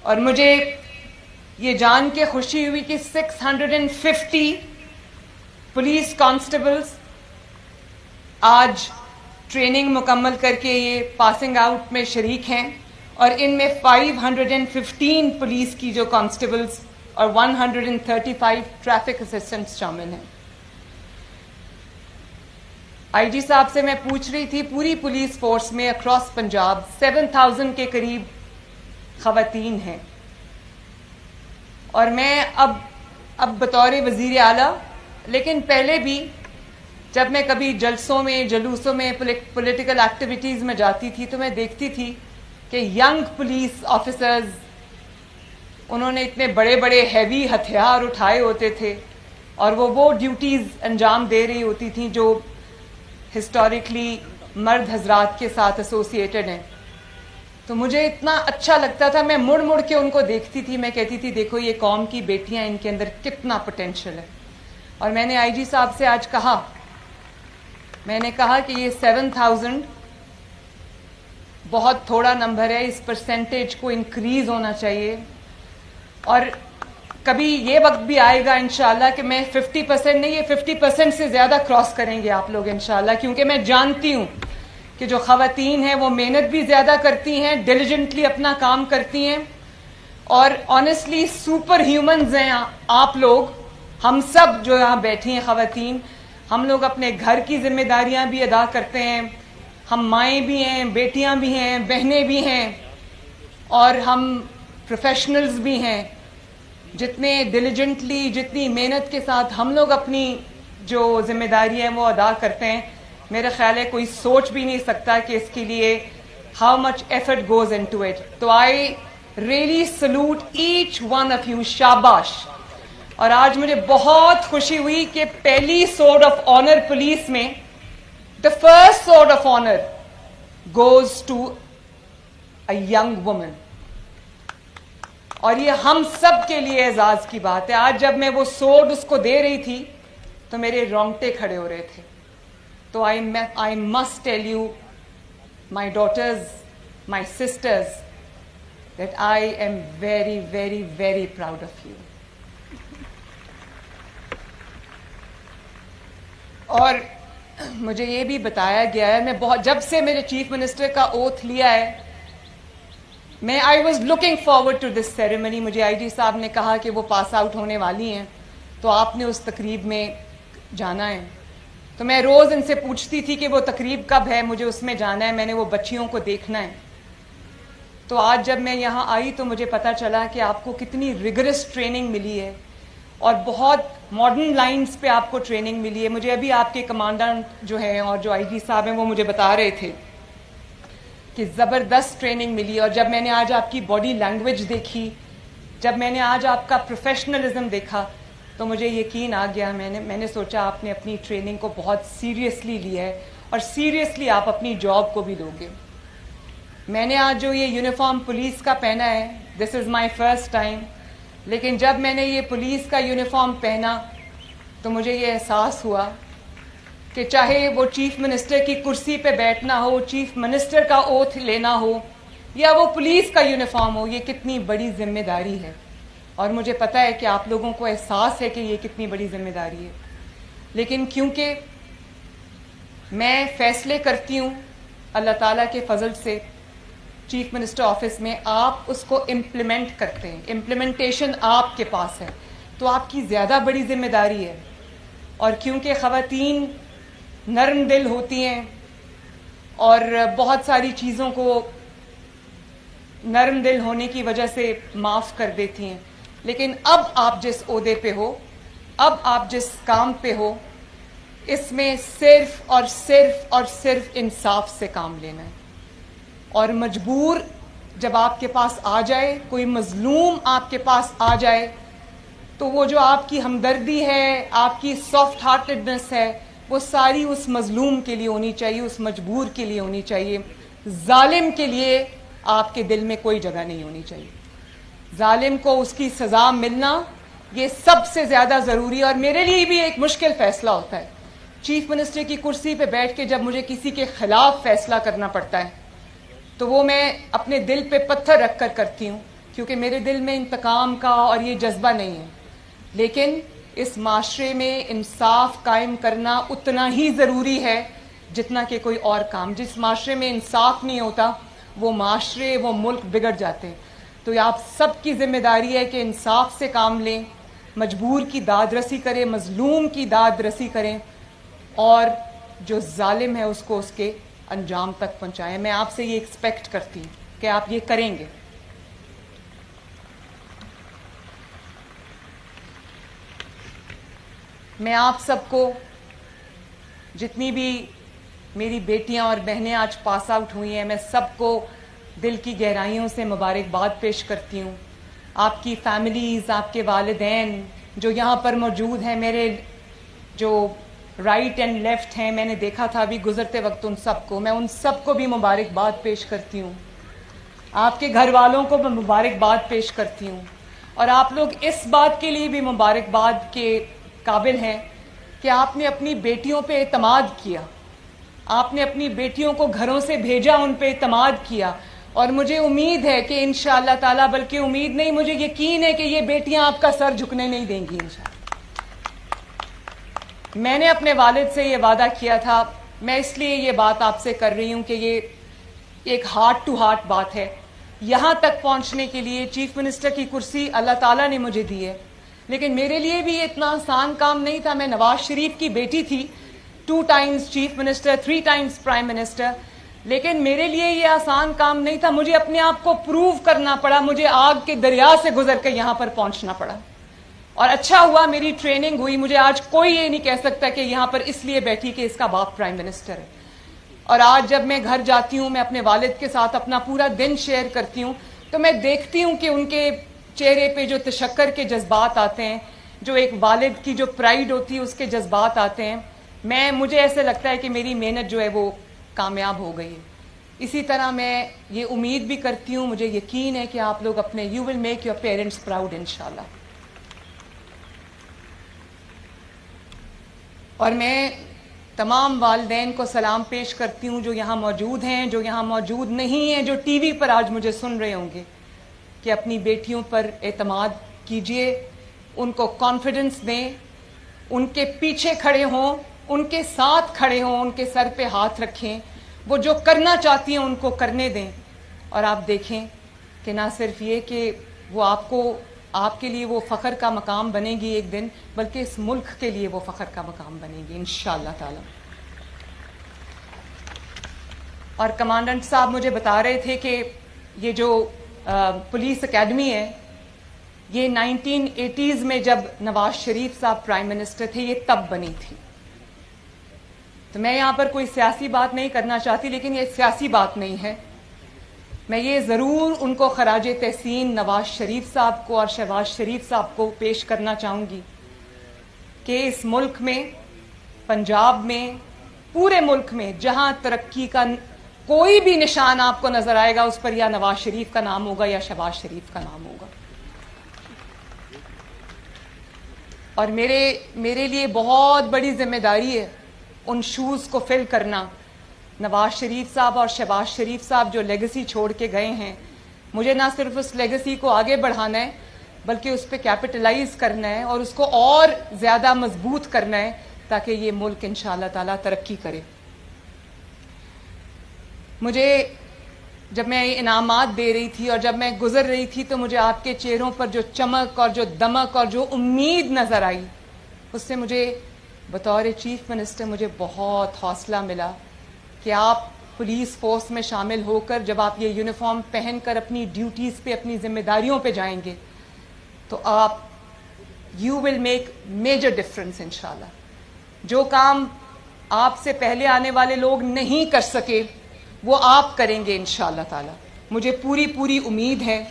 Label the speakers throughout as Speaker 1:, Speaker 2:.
Speaker 1: اور مجھے یہ جان کے خوشی ہوئی کہ 650 پولیس کانسٹیبلز آج ٹریننگ مکمل کر کے یہ پاسنگ آؤٹ میں شریک ہیں، اور ان میں 515 پولیس کی جو کانسٹیبلز اور 135 ٹریفک اسسٹنٹس شامل ہیں۔ آئی جی صاحب سے میں پوچھ رہی تھی، پوری پولیس فورس میں اکراس پنجاب 7000 کے قریب خواتین ہیں، اور میں اب بطور وزیر اعلیٰ، لیکن پہلے بھی جب میں کبھی جلسوں میں جلوسوں میں پولیٹیکل ایکٹیویٹیز میں جاتی تھی تو میں دیکھتی تھی کہ ینگ پولیس آفیسرز، انہوں نے اتنے بڑے بڑے ہیوی ہتھیار اٹھائے ہوتے تھے، اور وہ ڈیوٹیز انجام دے رہی ہوتی تھیں جو ہسٹوریکلی مرد حضرات کے ساتھ ایسوسیٹڈ ہیں۔ تو مجھے اتنا اچھا لگتا تھا، میں مڑ مڑ کے ان کو دیکھتی تھی، میں کہتی تھی دیکھو یہ قوم کی بیٹیاں، ان کے اندر کتنا پوٹینشیل ہے۔ اور میں نے آئی جی صاحب سے آج کہا، میں نے کہا کہ یہ 7000 بہت تھوڑا نمبر ہے، اس پرسنٹیج کو انکریز ہونا چاہیے، اور کبھی یہ وقت بھی آئے گا انشاءاللہ کہ میں 50% نہیں، یہ 50% سے زیادہ کراس کریں گے آپ لوگ انشاءاللہ، کیونکہ میں جانتی ہوں کہ جو خواتین ہیں وہ محنت بھی زیادہ کرتی ہیں، ڈیلیجنٹلی اپنا کام کرتی ہیں، اور آنیسٹلی سپر ہیومنز ہیں آپ لوگ، ہم سب جو یہاں بیٹھی ہیں خواتین، ہم لوگ اپنے گھر کی ذمہ داریاں بھی ادا کرتے ہیں، ہم مائیں بھی ہیں، بیٹیاں بھی ہیں، بہنیں بھی ہیں، اور ہم پروفیشنلز بھی ہیں۔ جتنے ڈیلیجنٹلی، جتنی محنت کے ساتھ ہم لوگ اپنی جو ذمہ داری ہیں وہ ادا کرتے ہیں، میرا خیال ہے کوئی سوچ بھی نہیں سکتا کہ اس کے لیے how much effort goes into it. تو I really salute each one of you, شاباش۔ اور آج مجھے بہت خوشی ہوئی کہ پہلی سورڈ آف آنر پولیس میں، the first sword of honour goes to a young woman, اور یہ ہم سب کے لیے اعزاز کی بات ہے۔ آج جب میں وہ سورڈ اس کو دے رہی تھی تو میرے رونگٹے کھڑے ہو رہے تھے۔ تو I must tell you, my daughters, my sisters, that I am very, very, very proud of you. اور مجھے یہ بھی بتایا گیا ہے، میں جب سے میرے چیف منسٹر کا اوتھ لیا ہے، میں I was looking forward to this ceremony. مجھے آئی جی صاحب نے کہا کہ وہ پاس آؤٹ ہونے والی ہیں تو آپ نے اس تقریب میں جانا ہے، تو میں روز ان سے پوچھتی تھی کہ وہ تقریب کب ہے، مجھے اس میں جانا ہے، میں نے وہ بچیوں کو دیکھنا ہے۔ تو آج جب میں یہاں آئی تو مجھے پتا چلا کہ آپ کو کتنی ریگرس ٹریننگ ملی ہے، اور بہت ماڈرن لائنز پہ آپ کو ٹریننگ ملی ہے۔ مجھے ابھی آپ کے کمانڈنٹ جو ہیں اور جو آئی جی صاحب ہیں وہ مجھے بتا رہے تھے کہ زبردست ٹریننگ ملی، اور جب میں نے آج آپ کی باڈی لینگویج دیکھی، جب میں نے آج آپ کا پروفیشنلزم دیکھا، تو مجھے یقین آ گیا، میں نے سوچا آپ نے اپنی ٹریننگ کو بہت سیریسلی لیا ہے، اور سیریسلی آپ اپنی جاب کو بھی لوگے۔ میں نے آج جو یہ یونیفارم پولیس کا پہنا ہے، دس از مائی فرسٹ ٹائم، لیکن جب میں نے یہ پولیس کا یونیفارم پہنا تو مجھے یہ احساس ہوا کہ چاہے وہ چیف منسٹر کی کرسی پہ بیٹھنا ہو، چیف منسٹر کا اوتھ لینا ہو، یا وہ پولیس کا یونیفارم ہو، یہ کتنی بڑی ذمہ داری ہے، اور مجھے پتہ ہے کہ آپ لوگوں کو احساس ہے کہ یہ کتنی بڑی ذمہ داری ہے، لیکن کیونکہ میں فیصلے کرتی ہوں اللہ تعالیٰ کے فضل سے چیف منسٹر آفس میں، آپ اس کو امپلیمنٹ کرتے ہیں، امپلیمنٹیشن آپ کے پاس ہے، تو آپ کی زیادہ بڑی ذمہ داری ہے۔ اور کیونکہ خواتین نرم دل ہوتی ہیں اور بہت ساری چیزوں کو نرم دل ہونے کی وجہ سے معاف کر دیتی ہیں، لیکن اب آپ جس عہدے پہ ہو، اب آپ جس کام پہ ہو، اس میں صرف اور صرف اور صرف انصاف سے کام لینا ہے، اور مجبور جب آپ کے پاس آ جائے، کوئی مظلوم آپ کے پاس آ جائے، تو وہ جو آپ کی ہمدردی ہے، آپ کی سافٹ ہارٹڈنس ہے، وہ ساری اس مظلوم کے لیے ہونی چاہیے، اس مجبور کے لیے ہونی چاہیے۔ ظالم کے لیے آپ کے دل میں کوئی جگہ نہیں ہونی چاہیے۔ ظالم کو اس کی سزا ملنا یہ سب سے زیادہ ضروری ہے، اور میرے لیے بھی ایک مشکل فیصلہ ہوتا ہے چیف منسٹر کی کرسی پہ بیٹھ کے جب مجھے کسی کے خلاف فیصلہ کرنا پڑتا ہے، تو وہ میں اپنے دل پہ پتھر رکھ کر کرتی ہوں، کیونکہ میرے دل میں انتقام کا اور یہ جذبہ نہیں ہے، لیکن اس معاشرے میں انصاف قائم کرنا اتنا ہی ضروری ہے جتنا کہ کوئی اور کام. جس معاشرے میں انصاف نہیں ہوتا وہ معاشرے، وہ ملک بگڑ جاتے ہیں. تو یہ آپ سب کی ذمہ داری ہے کہ انصاف سے کام لیں، مجبور کی داد رسی کریں، مظلوم کی داد رسی کریں، اور جو ظالم ہے اس کو اس کے انجام تک پہنچائیں. میں آپ سے یہ ایکسپیکٹ کرتی ہوں کہ آپ یہ کریں گے. میں آپ سب کو، جتنی بھی میری بیٹیاں اور بہنیں آج پاس آؤٹ ہوئی ہیں، میں سب کو دل کی گہرائیوں سے مبارکباد پیش کرتی ہوں. آپ کی فیملیز، آپ کے والدین جو یہاں پر موجود ہیں، میرے جو رائٹ اینڈ لیفٹ ہیں، میں نے دیکھا تھا ابھی گزرتے وقت ان سب کو، میں ان سب کو بھی مبارکباد پیش کرتی ہوں. آپ کے گھر والوں کو میں مبارکباد پیش کرتی ہوں. اور آپ لوگ اس بات کے لیے بھی مبارکباد کے قابل ہیں کہ آپ نے اپنی بیٹیوں پہ اعتماد کیا، آپ نے اپنی بیٹیوں کو گھروں سے بھیجا، ان پہ اعتماد کیا. اور مجھے امید ہے کہ انشاءاللہ تعالیٰ، بلکہ امید نہیں، مجھے یقین ہے کہ یہ بیٹیاں آپ کا سر جھکنے نہیں دیں گی انشاءاللہ. میں نے اپنے والد سے یہ وعدہ کیا تھا. میں اس لیے یہ بات آپ سے کر رہی ہوں کہ یہ ایک ہارٹ ٹو ہارٹ بات ہے. یہاں تک پہنچنے کے لیے چیف منسٹر کی کرسی اللہ تعالیٰ نے مجھے دی ہے، لیکن میرے لیے بھی یہ اتنا آسان کام نہیں تھا. میں نواز شریف کی بیٹی تھی، 2 Times chief minister, 3 Times prime minister, لیکن میرے لیے یہ آسان کام نہیں تھا. مجھے اپنے آپ کو پروو کرنا پڑا، مجھے آگ کے دریا سے گزر کے یہاں پر پہنچنا پڑا. اور اچھا ہوا میری ٹریننگ ہوئی. مجھے آج کوئی یہ نہیں کہہ سکتا کہ یہاں پر اس لیے بیٹھی کہ اس کا باپ پرائم منسٹر ہے. اور آج جب میں گھر جاتی ہوں، میں اپنے والد کے ساتھ اپنا پورا دن شیئر کرتی ہوں، تو میں دیکھتی ہوں کہ ان کے چہرے پہ جو تشکر کے جذبات آتے ہیں، جو ایک والد کی جو پرائیڈ ہوتی ہے اس کے جذبات آتے ہیں. مجھے ایسے لگتا ہے کہ میری محنت جو ہے وہ کامیاب ہو گئی ہے. اسی طرح میں یہ امید بھی کرتی ہوں، مجھے یقین ہے کہ آپ لوگ اپنے you will make your parents proud انشاءاللہ. اور میں تمام والدین کو سلام پیش کرتی ہوں جو یہاں موجود ہیں، جو یہاں موجود نہیں ہیں، جو ٹی وی پر آج مجھے سن رہے ہوں گے، کہ اپنی بیٹیوں پر اعتماد کیجئے، ان کو کانفیڈنس دیں، ان کے پیچھے کھڑے ہوں، ان کے ساتھ کھڑے ہوں، ان کے سر پہ ہاتھ رکھیں، وہ جو کرنا چاہتی ہیں ان کو کرنے دیں. اور آپ دیکھیں کہ نہ صرف یہ کہ وہ آپ کے لیے وہ فخر کا مقام بنے گی ایک دن، بلکہ اس ملک کے لیے وہ فخر کا مقام بنے گی انشاءاللہ تعالی. اور کمانڈنٹ صاحب مجھے بتا رہے تھے کہ یہ جو پولیس اکیڈمی ہے، یہ 1980s میں جب نواز شریف صاحب پرائم منسٹر تھے، یہ تب بنی تھی. تو میں یہاں پر کوئی سیاسی بات نہیں کرنا چاہتی، لیکن یہ سیاسی بات نہیں ہے. میں یہ ضرور ان کو خراج تحسین نواز شریف صاحب کو اور شہباز شریف صاحب کو پیش کرنا چاہوں گی کہ اس ملک میں، پنجاب میں، پورے ملک میں جہاں ترقی کا کوئی بھی نشان آپ کو نظر آئے گا، اس پر یا نواز شریف کا نام ہوگا یا شہباز شریف کا نام ہوگا. اور میرے لیے بہت بڑی ذمہ داری ہے ان شوز کو فل کرنا. نواز شریف صاحب اور شہباز شریف صاحب جو لیگسی چھوڑ کے گئے ہیں، مجھے نہ صرف اس لیگسی کو آگے بڑھانا ہے، بلکہ اس پہ کیپٹلائز کرنا ہے اور اس کو اور زیادہ مضبوط کرنا ہے تاکہ یہ ملک انشاءاللہ تعالیٰ ترقی کرے. مجھے جب میں انعامات دے رہی تھی اور جب میں گزر رہی تھی تو مجھے آپ کے چہروں پر جو چمک اور جو دمک اور جو امید نظر آئی، اس سے مجھے بطور چیف منسٹر مجھے بہت حوصلہ ملا کہ آپ پولیس فورس میں شامل ہو کر جب آپ یہ یونیفارم پہن کر اپنی ڈیوٹیز پہ، اپنی ذمہ داریوں پہ جائیں گے تو you will make major difference انشاءاللہ. جو کام آپ سے پہلے آنے والے لوگ نہیں کر سکے وہ آپ کریں گے انشاءاللہ تعالی. مجھے پوری امید ہے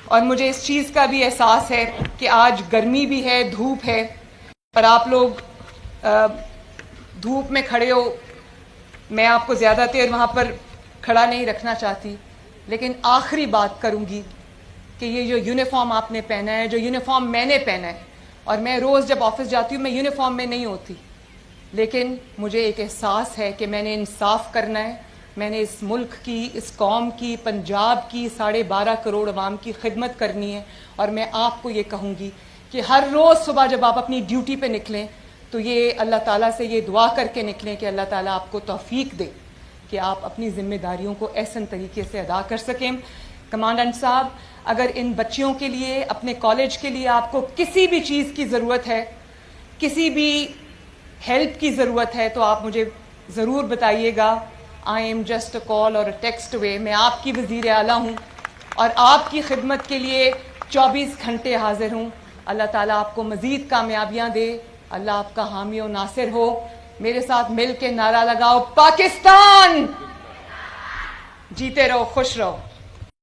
Speaker 1: اور مجھے اس چیز کا بھی احساس ہے کہ آج گرمی بھی ہے، دھوپ ہے، اور آپ لوگ دھوپ میں کھڑے ہو. میں آپ کو زیادہ دیر وہاں پر کھڑا نہیں رکھنا چاہتی، لیکن آخری بات کروں گی کہ یہ جو یونیفارم آپ نے پہنا ہے، جو یونیفارم میں نے پہنا ہے، اور میں روز جب آفس جاتی ہوں میں یونیفارم میں نہیں ہوتی، لیکن مجھے ایک احساس ہے کہ میں نے انصاف کرنا ہے، میں نے اس ملک کی، اس قوم کی، پنجاب کی 12.5 کروڑ عوام کی خدمت کرنی ہے، اور میں آپ کو یہ کہوں گی کہ ہر روز صبح جب آپ اپنی ڈیوٹی پہ نکلیں تو یہ اللہ تعالیٰ سے یہ دعا کر کے نکلیں کہ اللہ تعالیٰ آپ کو توفیق دے کہ آپ اپنی ذمہ داریوں کو احسن طریقے سے ادا کر سکیں۔ کمانڈنٹ صاحب، اگر ان بچیوں کے لیے، اپنے کالج کے لیے آپ کو کسی بھی چیز کی ضرورت ہے، کسی بھی ہیلپ کی ضرورت ہے، تو آپ مجھے ضرور بتائیے گا۔ آئی ایم جسٹ اے کال اور اے ٹیکسٹ اوے۔ میں آپ کی وزیر اعلیٰ ہوں اور آپ کی خدمت کے لیے 24 گھنٹے حاضر ہوں۔ اللہ تعالیٰ آپ کو مزید کامیابیاں دے، اللہ آپ کا حامی و ناصر ہو۔ میرے ساتھ مل کے نعرہ لگاؤ، پاکستان! جیتے رہو، خوش رہو۔